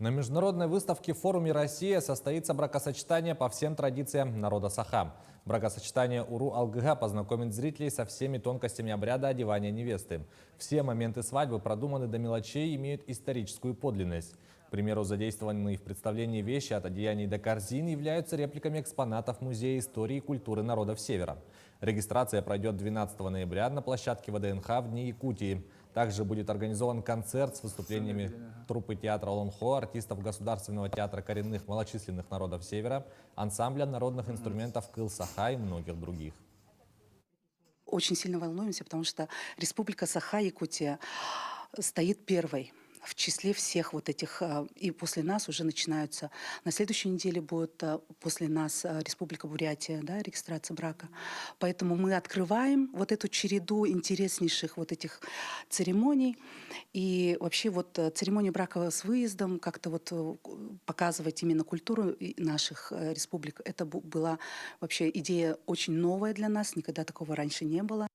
На международной выставке в форуме «Россия» состоится бракосочетание по всем традициям народа Саха. Бракосочетание Уру-Алгыга познакомит зрителей со всеми тонкостями обряда одевания невесты. Все моменты свадьбы продуманы до мелочей и имеют историческую подлинность. К примеру, задействованные в представлении вещи от одеяний до корзин являются репликами экспонатов Музея истории и культуры народов Севера. Регистрация пройдет 12 ноября на площадке ВДНХ в дни Якутии. Также будет организован концерт с выступлениями труппы театра Олонхо, артистов Государственного театра коренных малочисленных народов Севера, ансамбля народных инструментов Кыл-Саха и многих других. Очень сильно волнуемся, потому что Республика Саха-Якутия стоит первой в числе всех вот этих, и после нас уже начинаются, на следующей неделе будет после нас Республика Бурятия, да, регистрация брака. Поэтому мы открываем вот эту череду интереснейших вот этих церемоний. И вообще вот церемония брака с выездом, как-то вот показывать именно культуру наших республик, это была вообще идея очень новая для нас, никогда такого раньше не было.